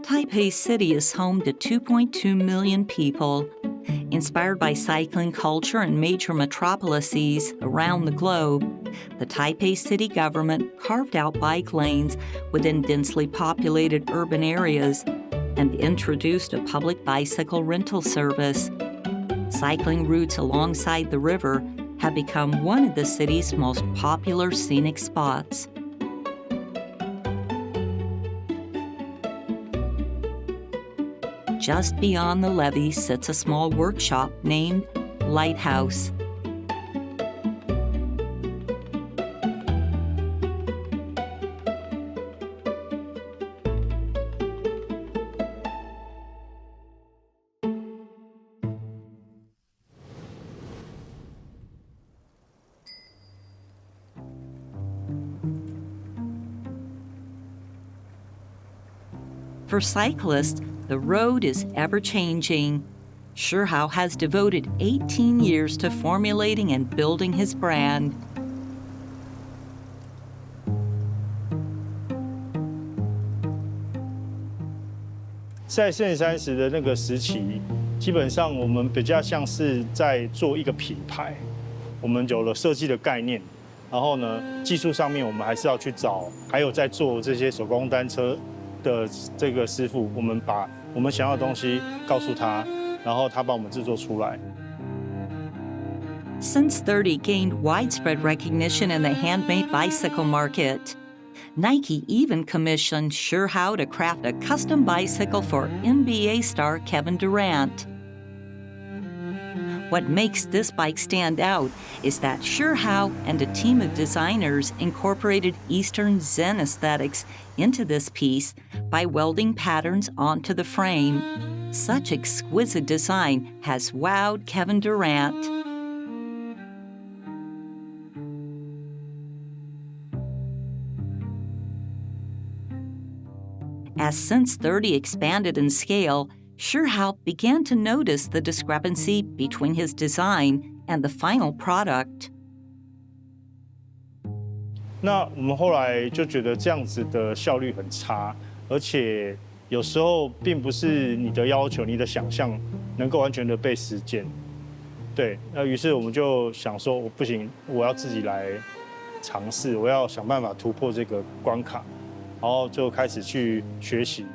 Taipei City is home to 2.2 million people. Inspired by cycling culture in major metropolises around the globe, the Taipei city government carved out bike lanes within densely populated urban areas and introduced a public bicycle rental service. Cycling routes alongside the river have become one of the city's most popular scenic spots. Just beyond the levee sits a small workshop named Lighthouse. For cyclists, the road is ever-changing. Shih-hao has devoted 18 years to formulating and building his brand.在圣三十的那个时期，基本上我们比较像是在做一个品牌，我们有了设计的概念，然后呢，技术上面我们还是要去找，还有在做这些手工单车的这个师傅，我们把我们想要的东西告诉他，然后他帮我们制作出来。Since 30 gained widespread recognition in the handmade bicycle market. Nike even commissioned Shih-hao to craft a custom bicycle for NBA star Kevin Durant. What makes this bike stand out is that Shih-hao and a team of designers incorporated Eastern Zen aesthetics into this piece by welding patterns onto the frame. Such exquisite design has wowed Kevin Durant. As Sense 30 expanded in scale, Shih-hao began to notice the discrepancy between his design and the final product. 那我们后来就觉得这样子的效率很差，而且有时候并不是你的要求、你的想象能够完全的被实践。对，于是我们就想说，我不行，我要自己来尝试，我要想办法突破这个关卡。 然后就开始去学习。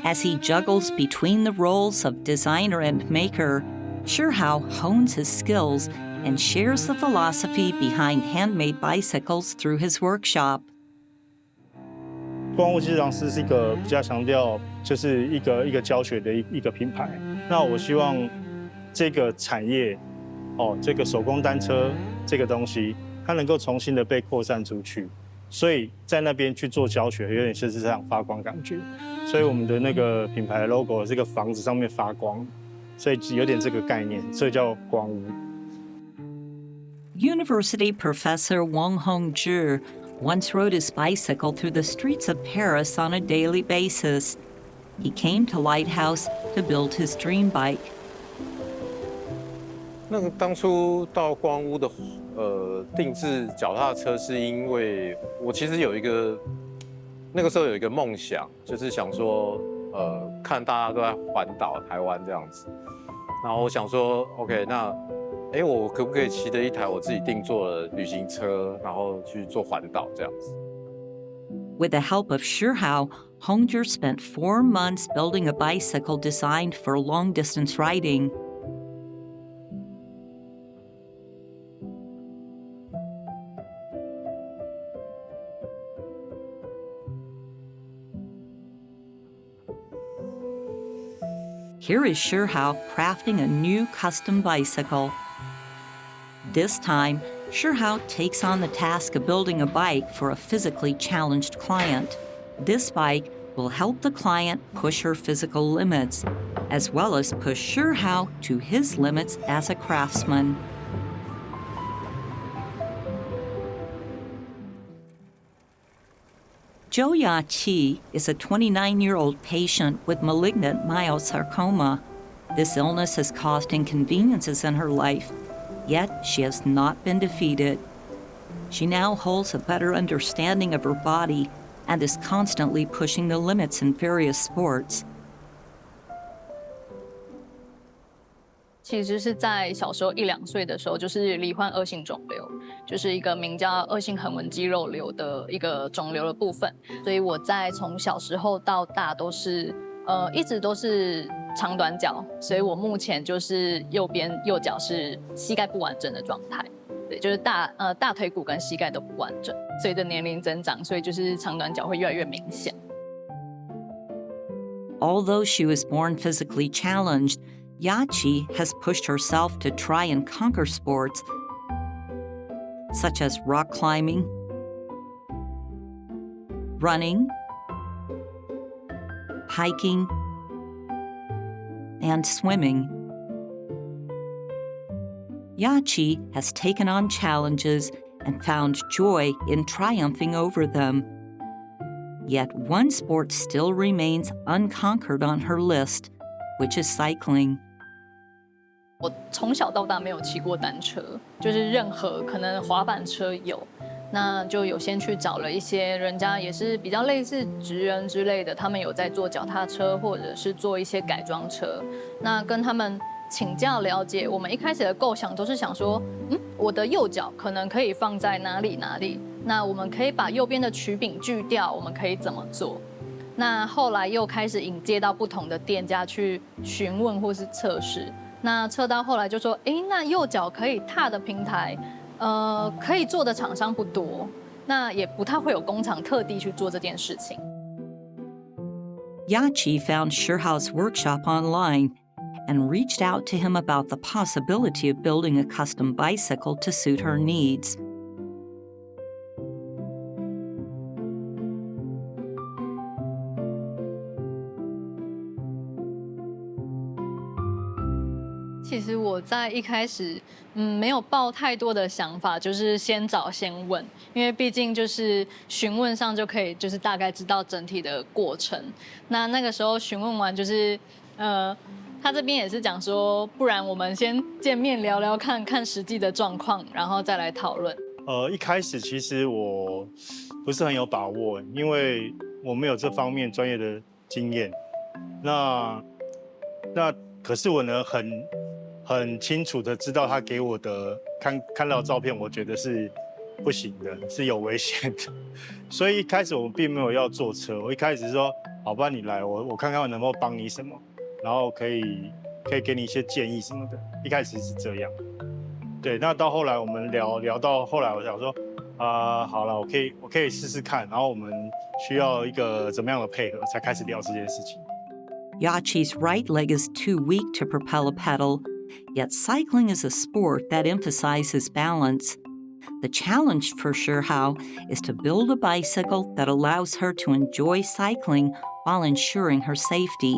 As he juggles between the roles of designer and maker, Shih-hao hones his skills and shares the philosophy behind handmade bicycles through his workshop. 光物制造师是一个比较强调，就是一个教学的一个品牌。那我希望这个产业，这个手工单车这个东西，它能够重新的被扩散出去。 所以在那边去做教学，有点像是这样发光感觉。所以我们的那个品牌 logo 这个房子上面发光，所以有点这个概念，所以叫光屋。University professor Wang Hongzhi once rode his bicycle through the streets of Paris on a daily basis. He came to Lighthouse to build his dream bike. 那个当初到光屋的定制脚踏车，是因为我其实有一个那个时候有一个梦想，就是想说看大家都在环岛台湾这样子，然后我想说 OK 那我可不可以骑着一台我自己定做的旅行车，然后去做环岛这样子。 With the help of Shih-hao, Hongzhi spent 4 months building a bicycle designed for long-distance riding. Here is Shih-hao crafting a new custom bicycle. This time, Shih-hao takes on the task of building a bike for a physically challenged client. This bike will help the client push her physical limits, as well as push Shih-hao to his limits as a craftsman. Yeh Shih-hao is a 29-year-old patient with malignant myosarcoma. This illness has caused inconveniences in her life, yet she has not been defeated. She now holds a better understanding of her body and is constantly pushing the limits in various sports. 其实是在小时候1、2岁的时候，就是罹患恶性肿瘤，就是一个名叫恶性横纹肌肉瘤的一个肿瘤的部分。所以我在从小时候到大都是一直都是长短脚，所以我目前就是右脚是膝盖不完整的状态。对，就是大腿骨跟膝盖都不完整。随着年龄增长，所以就是长短脚会越来越明显。Although she was born physically challenged, Yeh Shih has pushed herself to try and conquer sports such as rock climbing, running, hiking, and swimming. Yeh Shih has taken on challenges and found joy in triumphing over them. Yet one sport still remains unconquered on her list, which is cycling. 我从小到大没有骑过单车，就是任何可能滑板车有，那就有先去找了一些人家也是比较类似职人之类的，他们有在做脚踏车或者是做一些改装车，那跟他们请教了解。我们一开始的构想都是想说，我的右脚可能可以放在哪里，那我们可以把右边的曲柄锯掉，我们可以怎么做？那后来又开始引介到不同的店家去询问或是测试。那测到后来就说，那右脚可以踏的平台，可以做的厂商不多，那也不太会有工厂特地去做这件事情。Yeh Shih found Shih-hao's workshop online and reached out to him about the possibility of building a custom bicycle to suit her needs. 其实我在一开始，没有抱太多的想法，就是先找先问，因为毕竟就是询问上就可以，就是大概知道整体的过程。那个时候询问完，就是他这边也是讲说，不然我们先见面聊聊看看实际的状况，然后再来讨论。一开始其实我不是很有把握，因为我没有这方面专业的经验。那可是我呢很清楚的知道他给我的看到的照片，我觉得是不行的，是有危险的。所以一开始我并没有要坐车，我一开始是说，好吧，你来，我看看我能不能帮你什么，然后可以给你一些建议什么的。一开始是这样，对。那到后来我们聊到后来，我想说，好了，我可以试试看，然后我们需要一个怎么样的配合，才开始聊这件事情。Yeh Shih's right leg is too weak to propel a pedal, yet cycling is a sport that emphasizes balance. The challenge for Shih-hao is to build a bicycle that allows her to enjoy cycling while ensuring her safety.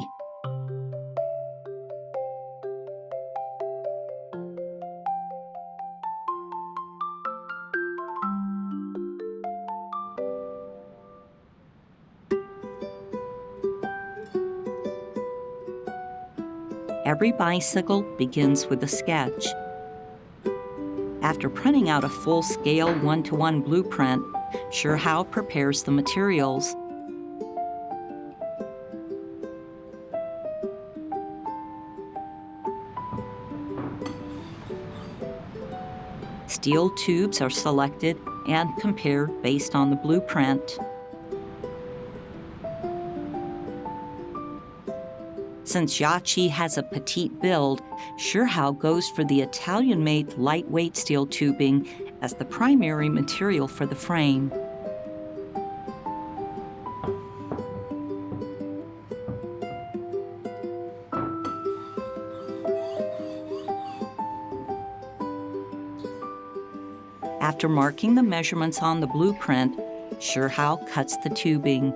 Every bicycle begins with a sketch. After printing out a full-scale 1-to-1 blueprint, Shih-hao prepares the materials. Steel tubes are selected and compared based on the blueprint. Since Yeh Shih has a petite build, Shih-hao goes for the Italian-made lightweight steel tubing as the primary material for the frame. After marking the measurements on the blueprint, Shih-hao cuts the tubing.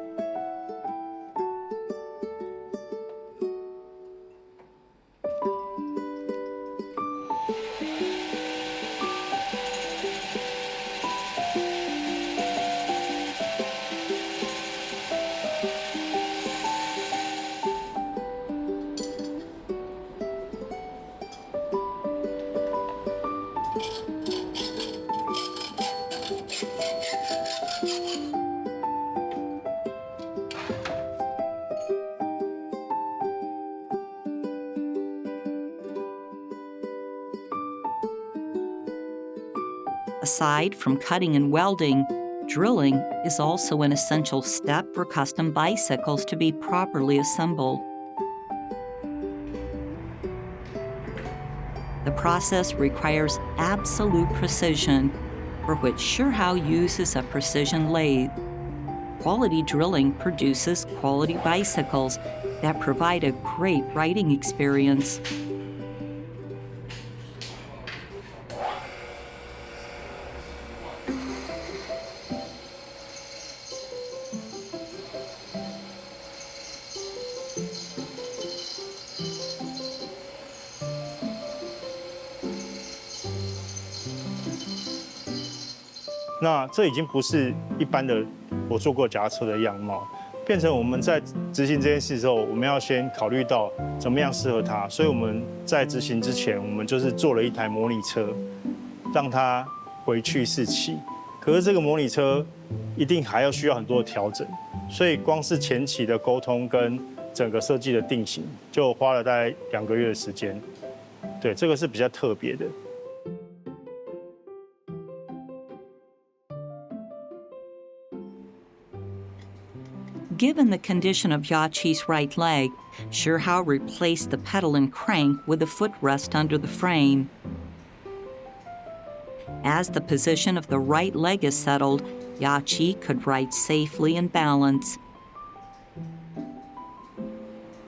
Aside from cutting and welding, drilling is also an essential step for custom bicycles to be properly assembled. The process requires absolute precision, for which Yeh Shih-hao uses a precision lathe. Quality drilling produces quality bicycles that provide a great riding experience.那这已经不是一般的我坐过脚踏车的样貌，变成我们在执行这件事之后，我们要先考虑到怎么样适合它。所以我们在执行之前，我们就是做了一台模拟车，让它回去试骑。可是这个模拟车一定还要需要很多的调整，所以光是前期的沟通跟整个设计的定型，就花了大概2个月的时间。对，这个是比较特别的。Given the condition of Yeh Shih's right leg, Yeh Shih-hao replaced the pedal and crank with a footrest under the frame. As the position of the right leg is settled, Yeh Shih could ride safely and balance.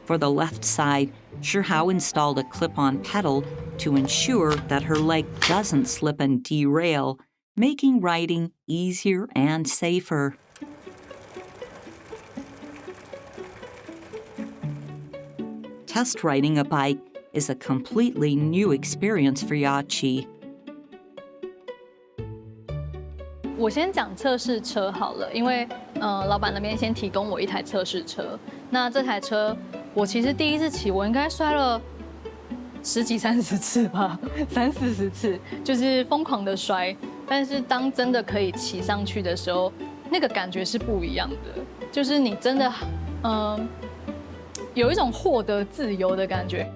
For the left side, Yeh Shih-hao installed a clip-on pedal to ensure that her leg doesn't slip and derail, making riding easier and safer. Test riding a bike is a completely new experience for Yeh Shih. 我先讲测试车好了，因为老板那边先提供我一台测试车。那这台车我其实第一次骑，我应该摔了10几30次吧，30-40次，就是疯狂的摔。但是当真的可以骑上去的时候，那个感觉是不一样的，就是你真的有一种获得自由的感觉。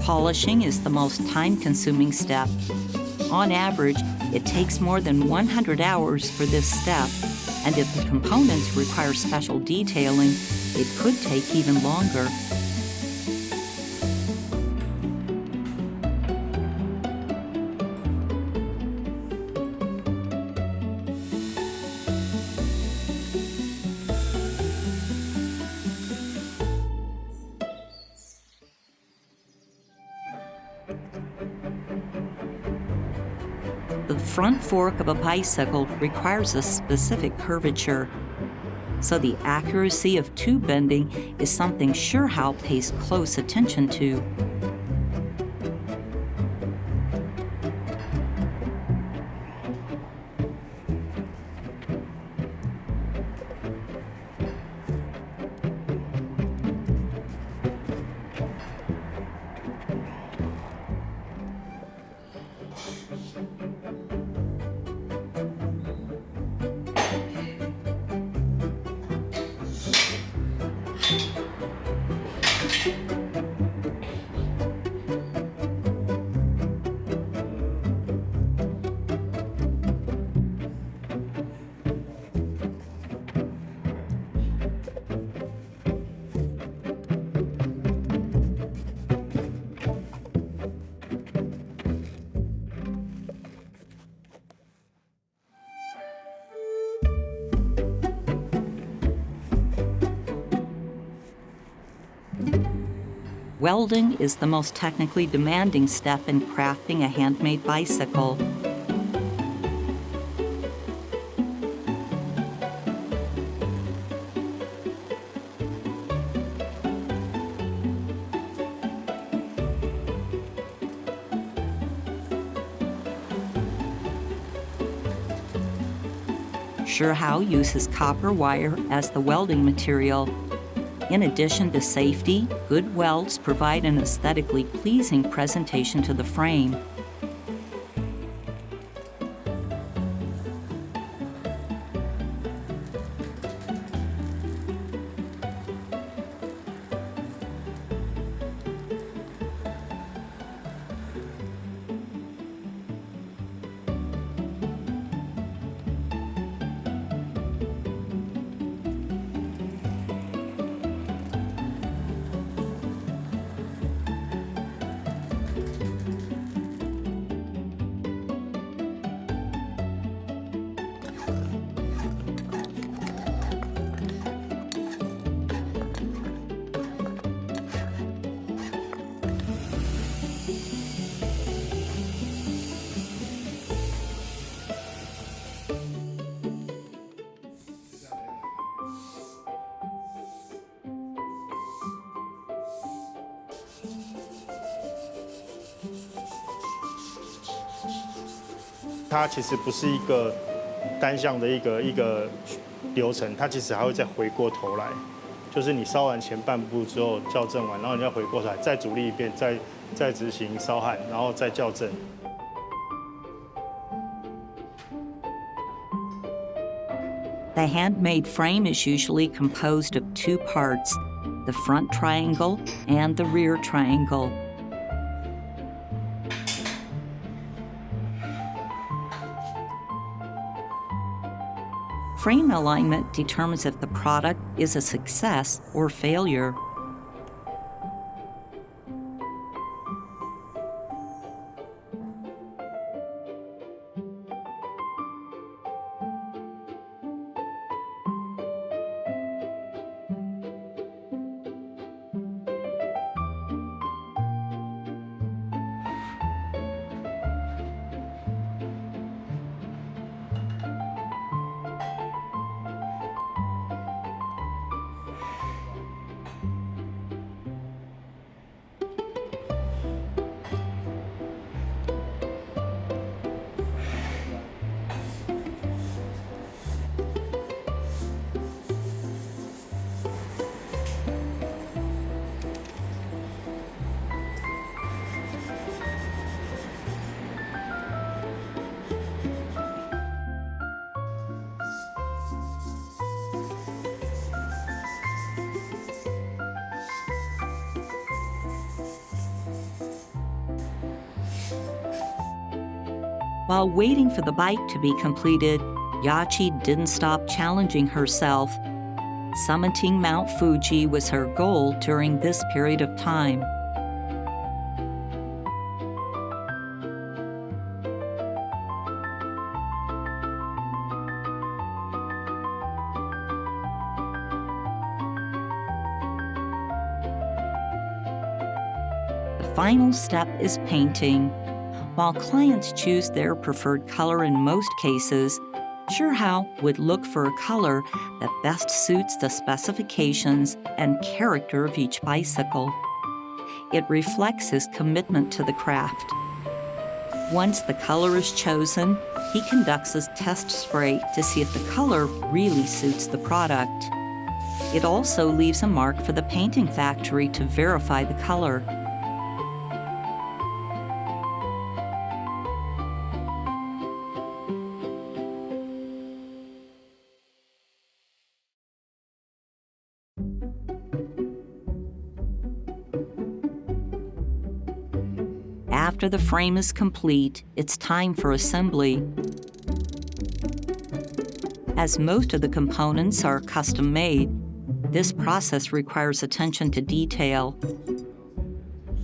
Polishing is the most time-consuming step. On average, it takes more than 100 hours for this step, and if the components require special detailing, it could take even longer. The front fork of a bicycle requires a specific curvature, so the accuracy of tube bending is something Yeh Shih-hao pays close attention to. Welding is the most technically demanding step in crafting a handmade bicycle. Yeh Shih-hao uses copper wire as the welding material. In addition to safety, good welds provide an aesthetically pleasing presentation to the frame. 它其实不是一个单向的一个流程，它其实还会再回过头来，就是你烧完前半部之后校正完，然后你要回过头来再主力一遍，再执行烧焊，然后再校正。The handmade frame is usually composed of 2 parts, the front triangle and the rear triangle. Frame alignment determines if the product is a success or failure. While waiting for the bike to be completed, Yeh Shih didn't stop challenging herself. Summiting Mount Fuji was her goal during this period of time. The final step is painting. While clients choose their preferred color in most cases, Yeh Shih-hao would look for a color that best suits the specifications and character of each bicycle. It reflects his commitment to the craft. Once the color is chosen, he conducts a test spray to see if the color really suits the product. It also leaves a mark for the painting factory to verify the color. After the frame is complete, it's time for assembly. As most of the components are custom-made, this process requires attention to detail.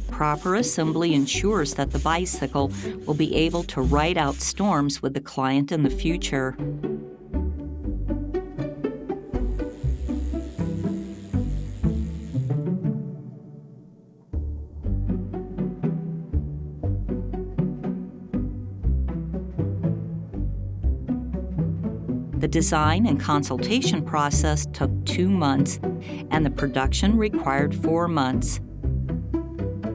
Proper assembly ensures that the bicycle will be able to ride out storms with the client in the future. The design and consultation process took 2 months, and the production required 4 months.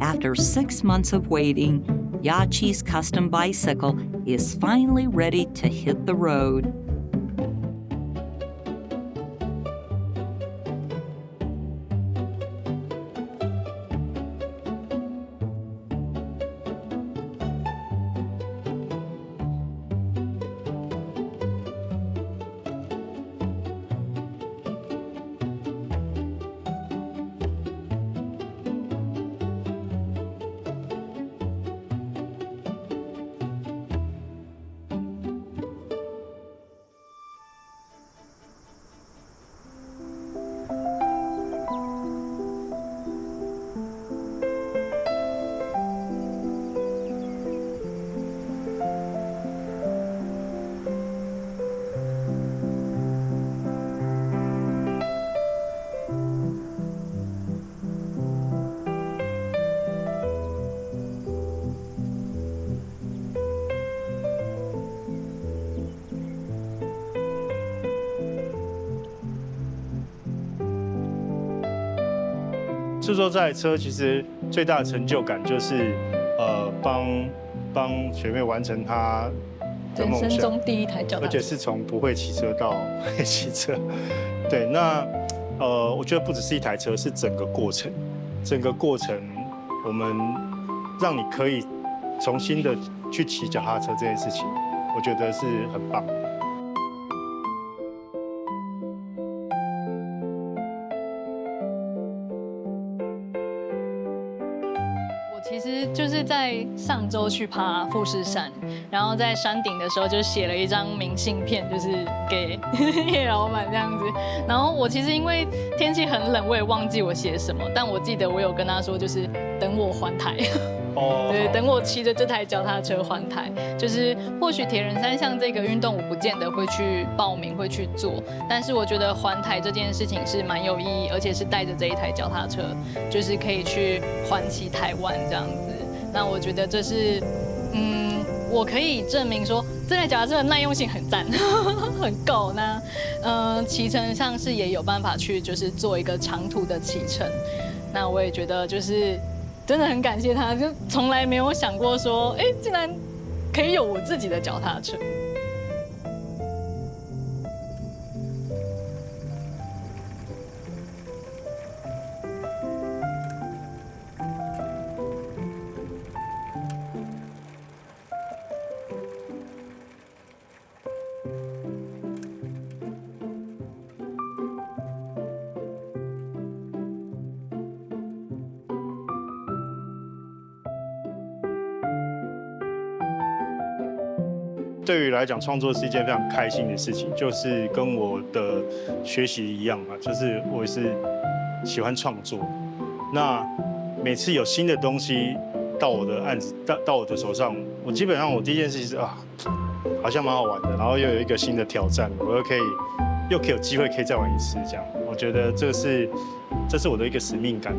After 6 months of waiting, Yeh Shih's custom bicycle is finally ready to hit the road.制作这台车其实最大的成就感就是，帮学妹完成她的梦想，人生中第一台脚踏车，而且是从不会骑车到会骑车。对，那我觉得不只是一台车，是整个过程，我们让你可以重新的去骑脚踏车这件事情，我觉得是很棒的。其实就是在上周去爬富士山，然后在山顶的时候就写了一张明信片，就是给叶老板这样子。然后我其实因为天气很冷，我也忘记我写什么，但我记得我有跟他说，就是等我还台。哦，对，等我骑着这台脚踏车环台，就是或许铁人三项这个运动我不见得会去报名会去做，但是我觉得环台这件事情是蛮有意义，而且是带着这一台脚踏车，就是可以去环骑台湾这样子。那我觉得这是，我可以证明说这台脚踏车的耐用性很赞，很够。那骑乘上是也有办法去就是做一个长途的骑乘。那我也觉得就是。真的很感谢他，就从来没有想过说，竟然可以有我自己的脚踏车。对于来讲，创作是一件非常开心的事情，就是跟我的学习一样嘛，就是我也是喜欢创作。那每次有新的东西到我的案子到我的手上，我基本上我第一件事情是好像蛮好玩的，然后又有一个新的挑战，我又可以有机会可以再玩一次，这样，我觉得这是我的一个使命感。